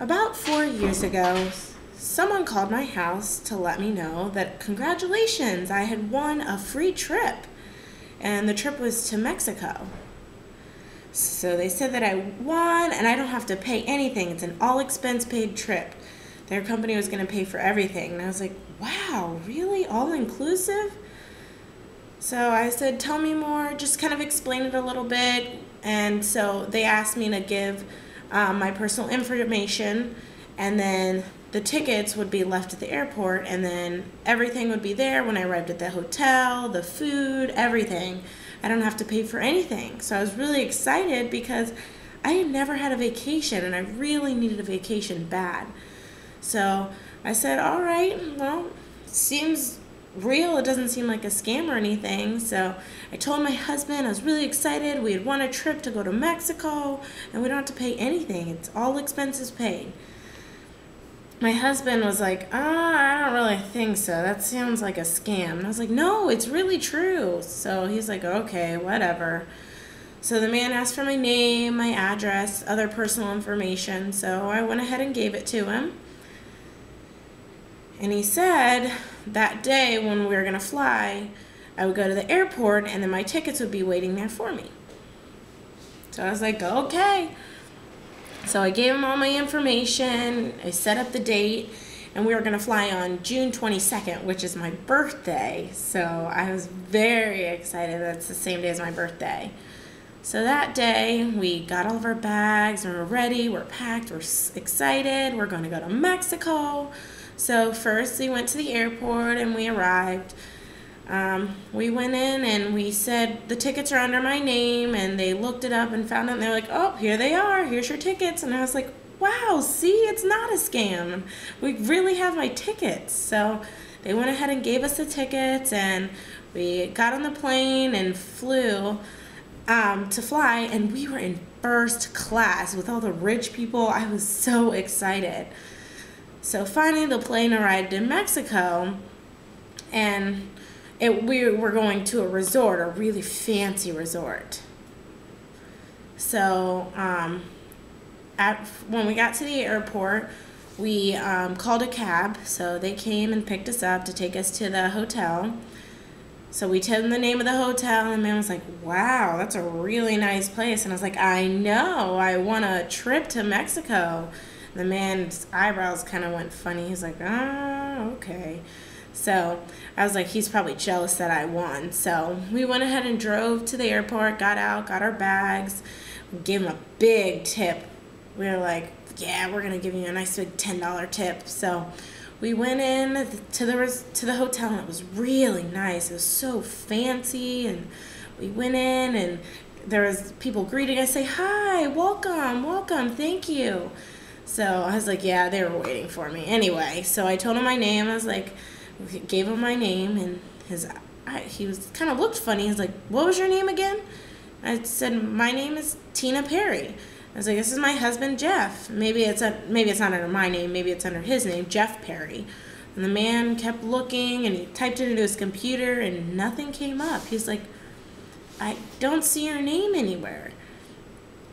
About 4 years ago, someone called my house to let me know that congratulations, I had won a free trip. And the trip was to Mexico. So they said that I won and I don't have to pay anything. It's an all expense paid trip. Their company was going to pay for everything. And I was like, wow, really? All inclusive? So I said, tell me more, just kind of explain it a little bit. And so they asked me to give my personal information, and then the tickets would be left at the airport, and then everything would be there when I arrived at the hotel, the food, everything. I don't have to pay for anything. So I was really excited because I had never had a vacation, and I really needed a vacation bad. So I said, all right, well, seems real. It doesn't seem like a scam or anything. So I told my husband I was really excited. We had won a trip to go to Mexico and we don't have to pay anything. It's all expenses paid. My husband was like, I don't really think so. That sounds like a scam. And I was like, no, it's really true. So he's like, okay, whatever. So the man asked for my name, my address, other personal information. So I went ahead and gave it to him. And he said that day when we were going to fly, I would go to the airport and then my tickets would be waiting there for me. So I was like, okay. So I gave him all my information. I set up the date, and we were going to fly on June 22nd, which is my birthday. So I was very excited. That's the same day as my birthday. So that day, we got all of our bags, and we're ready, we're packed, we're excited, we're going to go to Mexico. So first we went to the airport and we arrived. We went in and we said the tickets are under my name, and they looked it up and found it, and they're like, oh, here they are, here's your tickets. And I was like, wow, see, it's not a scam. We really have my tickets. So they went ahead and gave us the tickets, and we got on the plane and flew to fly, and we were in first class with all the rich people. I was so excited. So finally the plane arrived in Mexico, and we were going to a resort, a really fancy resort. So when we got to the airport, we called a cab. So they came and picked us up to take us to the hotel. So we told them the name of the hotel, and the man was like, wow, that's a really nice place. And I was like, I know, I won a trip to Mexico. The man's eyebrows kind of went funny. He's like, oh, okay. So I was like, he's probably jealous that I won. So we went ahead and drove to the airport, got out, got our bags, gave him a big tip. We were like, yeah, we're going to give you a nice big $10 tip. So we went in to the hotel, and it was really nice. It was so fancy, and we went in, and there was people greeting us, say, hi, welcome, welcome, thank you. So I was like, yeah, they were waiting for me. Anyway, so I told him my name. I was like, gave him my name, and he was kind of looked funny. He's like, what was your name again? I said, my name is Tina Perry. I was like, this is my husband, Jeff. Maybe it's not under my name. Maybe it's under his name, Jeff Perry. And the man kept looking, and he typed it into his computer, and nothing came up. He's like, I don't see your name anywhere.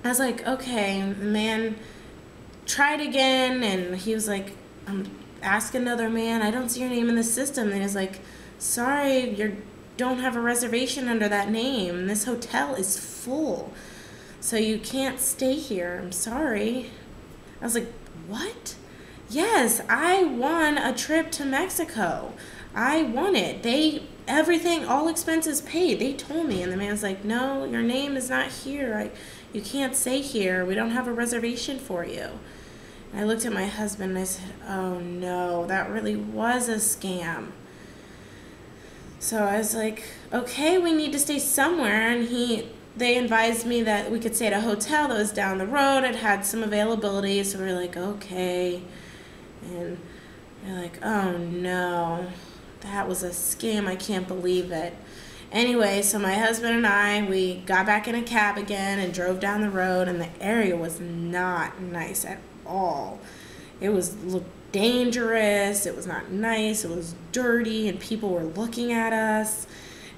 I was like, okay. The man tried again, and he was like, ask another man, I don't see your name in the system. And he's like, sorry, you don't have a reservation under that name. This hotel is full, so you can't stay here. I'm sorry. I was like, what? Yes, I won a trip to Mexico. I won it. Everything, all expenses paid. They told me. And the man's like, no, your name is not here. You can't stay here. We don't have a reservation for you. And I looked at my husband and I said, oh no, that really was a scam. So I was like, okay, we need to stay somewhere. And they advised me that we could stay at a hotel that was down the road. It had some availability. So we were like, okay. And they're like, oh no, that was a scam. I can't believe it. Anyway, so my husband and we got back in a cab again and drove down the road, and the area was not nice at all. It looked dangerous. It was not nice. It was dirty, and people were looking at us.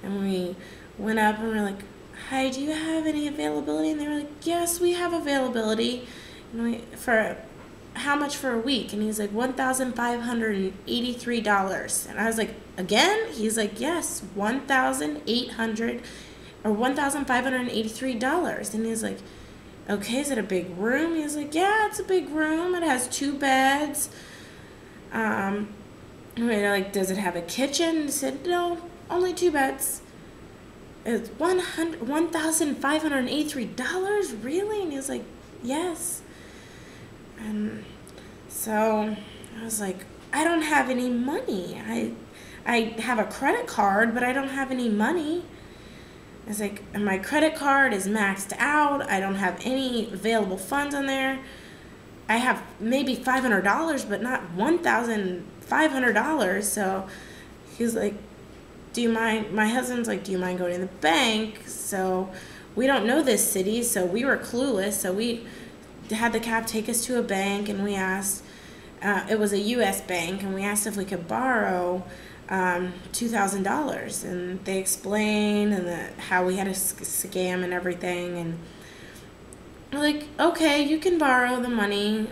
And we went up and we were like, hi, do you have any availability? And they were like, yes, we have availability. And how much for a week? And he's like, $1,583. And I was like, again? He's like, yes, $1,583. And he's like, okay, is it a big room? He's like, yeah, it's a big room. It has 2 beds. We're like, does it have a kitchen? He said, no, only 2 beds. It's $1,583, really? And he was like, yes. And so I was like, I don't have any money. I have a credit card, but I don't have any money. I was like, and my credit card is maxed out. I don't have any available funds on there. I have maybe $500, but not $1,500. So he's like, do you mind? My husband's like, do you mind going to the bank? So we don't know this city, so we were clueless. So we had the cab take us to a bank, and we asked, it was a U.S. bank, and we asked if we could borrow $2,000. And they explained how we had a scam and everything. And we're like, okay, you can borrow the money,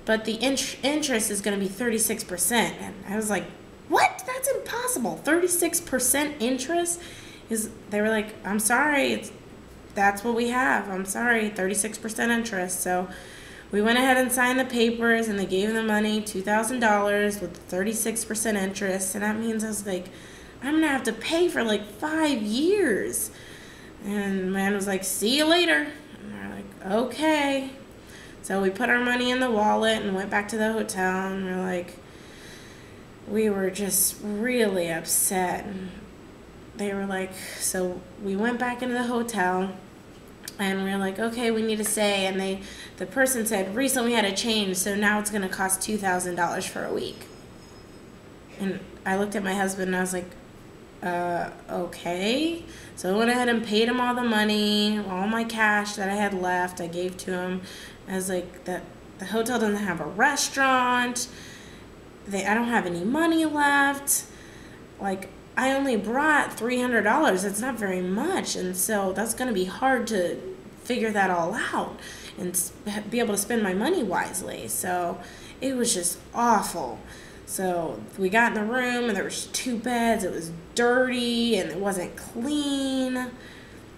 but the interest is going to be 36%. And I was like, what? That's impossible. 36% interest? They were like, I'm sorry, that's what we have. I'm sorry, 36% interest. So we went ahead and signed the papers, and they gave the money, $2,000 with 36% interest. And that means I was like, I'm going to have to pay for like 5 years. And the man was like, see you later. And we're like, okay. So we put our money in the wallet and went back to the hotel, and we're like, we were just really upset. And they were like, so we went back into the hotel, and we were like, okay, we need to stay. And the person said, recently we had a change, so now it's going to cost $2,000 for a week. And I looked at my husband, and I was like, okay. So I went ahead and paid him all the money, all my cash that I had left, I gave to him. I was like, the hotel doesn't have a restaurant. I don't have any money left. Like, I only brought $300. It's not very much. And so that's going to be hard to figure that all out and be able to spend my money wisely. So it was just awful. So we got in the room, and there was 2 beds. It was dirty, and it wasn't clean.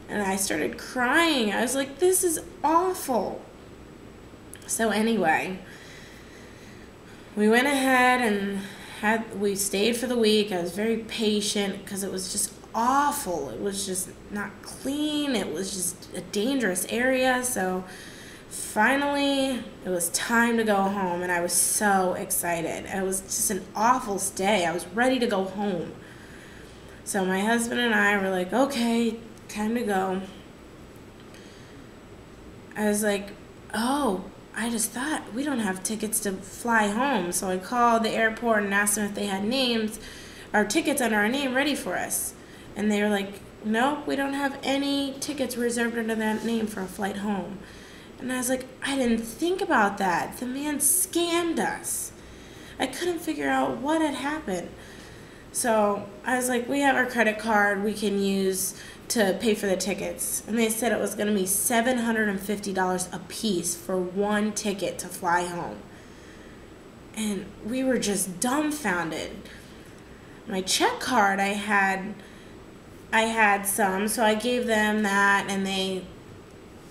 And I started crying. I was like, this is awful. So anyway, we went ahead and we stayed for the week. I was very patient because it was just awful. It was just not clean. It was just a dangerous area. So finally, it was time to go home, and I was so excited. It was just an awful stay. I was ready to go home. So my husband and I were like, okay, time to go. I was like, oh, I just thought we don't have tickets to fly home. So I called the airport and asked them if they had names or tickets under our name ready for us. And they were like, nope, we don't have any tickets reserved under that name for a flight home. And I was like, I didn't think about that. The man scammed us. I couldn't figure out what had happened. So I was like, we have our credit card we can use to pay for the tickets. And they said it was going to be $750 a piece for 1 ticket to fly home. And we were just dumbfounded. My check card, I had some, so I gave them that, and they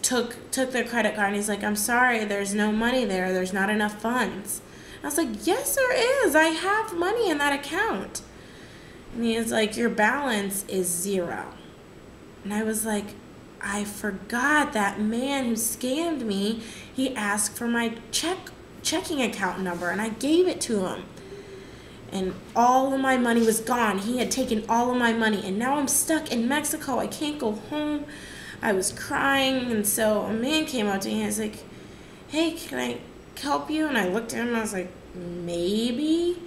took their credit card, and he's like, I'm sorry, there's no money there. There's not enough funds. I was like, yes, there is. I have money in that account. And he was like, your balance is 0. And I was like, I forgot that man who scammed me, he asked for my checking account number, and I gave it to him. And all of my money was gone. He had taken all of my money, and now I'm stuck in Mexico. I can't go home. I was crying, and so a man came up to me and was like, hey, can I help you? And I looked at him and I was like, maybe.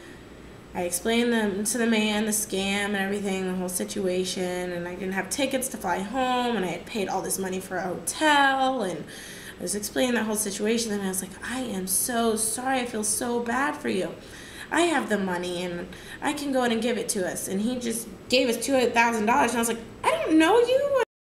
I explained to the man the scam and everything, the whole situation, and I didn't have tickets to fly home, and I had paid all this money for a hotel, and I was explaining that whole situation, and I was like, I am so sorry. I feel so bad for you. I have the money, and I can go in and give it to us. And he just gave us $2,000, and I was like, I don't know you.